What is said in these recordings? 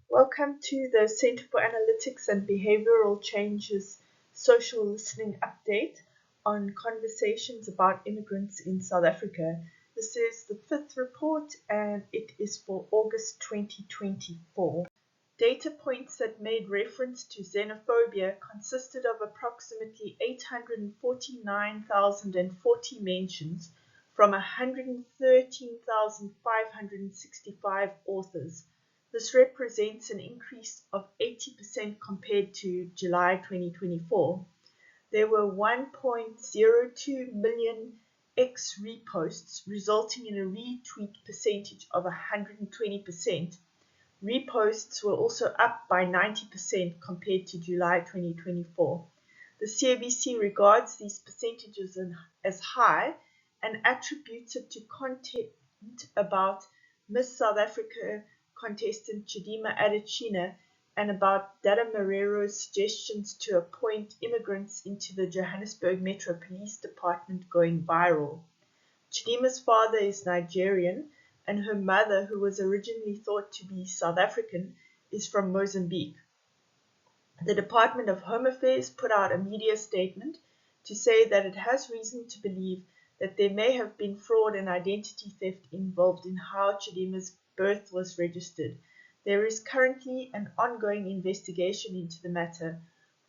Welcome to the Center for Analytics and Behavioral Change's social listening update on conversations about immigrants in South Africa. This is the fifth report and it is for August 2024. Data points that made reference to xenophobia consisted of approximately 849,040 mentions from 113,565 authors. This represents an increase of 80% compared to July 2024. There were 1.02 million X reposts, resulting in a retweet percentage of 120%. Reposts were also up by 90% compared to July 2024. The CABC regards these percentages as high and attributes it to content about Miss South Africa contestant Chidima Adetshina and about Dada Marero's suggestions to appoint immigrants into the Johannesburg Metro Police Department going viral. Chidima's father is Nigerian and her mother, who was originally thought to be South African, is from Mozambique. The Department of Home Affairs put out a media statement to say that it has reason to believe that there may have been fraud and identity theft involved in how Chidima's birth was registered. There is currently an ongoing investigation into the matter.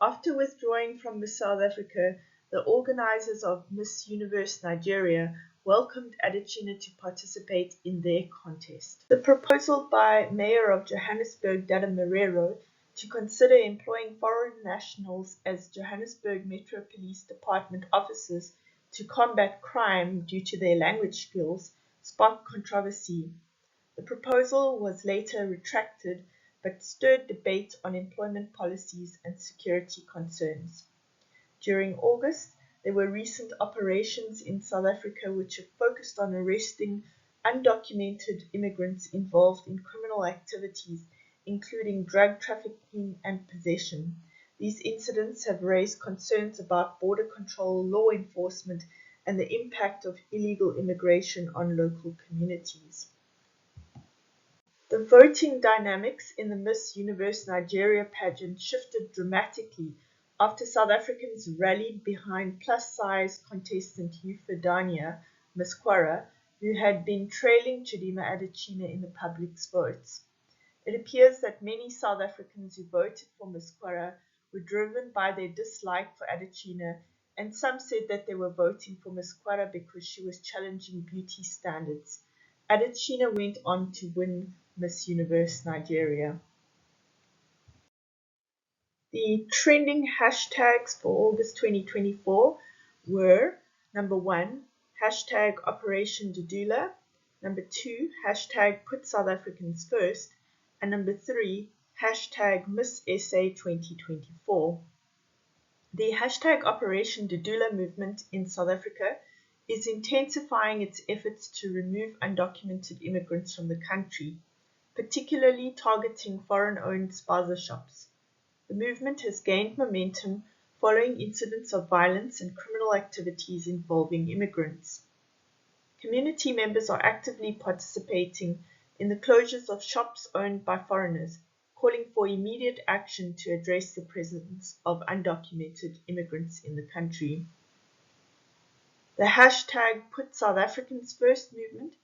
After withdrawing from Miss South Africa, the organizers of Miss Universe Nigeria welcomed Adetshina to participate in their contest. The proposal by Mayor of Johannesburg, Dada Marero, to consider employing foreign nationals as Johannesburg Metro Police Department officers to combat crime due to their language skills sparked controversy. The proposal was later retracted but stirred debate on employment policies and security concerns. During August, there were recent operations in South Africa which have focused on arresting undocumented immigrants involved in criminal activities, including drug trafficking and possession. These incidents have raised concerns about border control, law enforcement, and the impact of illegal immigration on local communities. The voting dynamics in the Miss Universe Nigeria pageant shifted dramatically after South Africans rallied behind plus-size contestant Euphedania Masquara, who had been trailing Chidima Adetshina in the public's votes. It appears that many South Africans who voted for Masquara were driven by their dislike for Adetshina, and some said that they were voting for Masquara because she was challenging beauty standards. Adetshina went on to win Miss Universe Nigeria. The trending hashtags for August 2024 were number 1, hashtag Operation Dudula, number 2, hashtag Put South Africans First, and number 3, hashtag Miss SA 2024. The hashtag Operation Dudula movement in South Africa is intensifying its efforts to remove undocumented immigrants from the country, particularly targeting foreign-owned spaza shops. The movement has gained momentum following incidents of violence and criminal activities involving immigrants. Community members are actively participating in the closures of shops owned by foreigners, calling for immediate action to address the presence of undocumented immigrants in the country. The hashtag Put South Africans First movement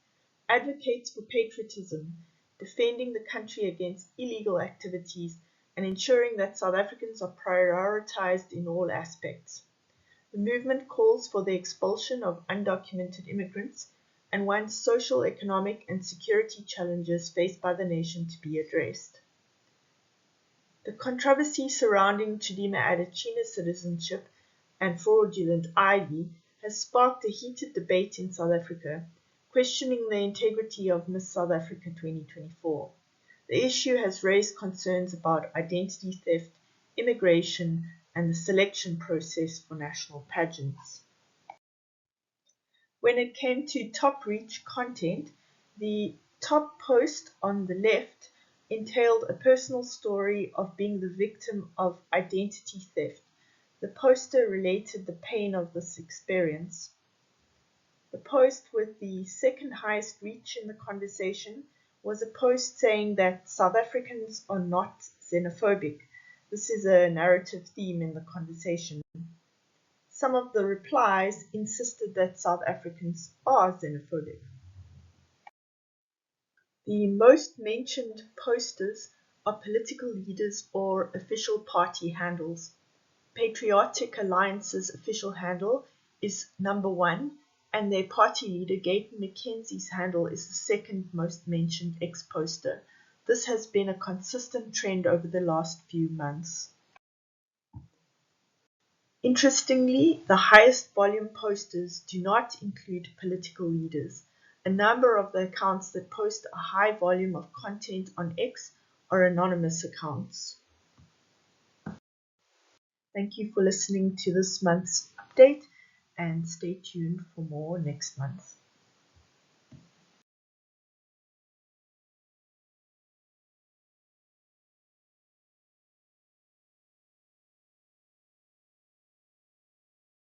advocates for patriotism, defending the country against illegal activities and ensuring that South Africans are prioritized in all aspects. The movement calls for the expulsion of undocumented immigrants and wants social, economic, and security challenges faced by the nation to be addressed. The controversy surrounding Chidima Adetshina's citizenship and fraudulent ID has sparked a heated debate in South Africa, questioning the integrity of Miss South Africa 2024. The issue has raised concerns about identity theft, immigration, and the selection process for national pageants. When it came to top reach content, the top post on the left entailed a personal story of being the victim of identity theft. The poster related the pain of this experience. The post with the second highest reach in the conversation was a post saying that South Africans are not xenophobic. This is a narrative theme in the conversation. Some of the replies insisted that South Africans are xenophobic. The most mentioned posters are political leaders or official party handles. Patriotic Alliance's official handle is number 1, and their party leader, Gayton McKenzie's handle, is the second most mentioned ex-poster. This has been a consistent trend over the last few months. Interestingly, the highest volume posters do not include political leaders. A number of the accounts that post a high volume of content on X are anonymous accounts. Thank you for listening to this month's update, and stay tuned for more next month.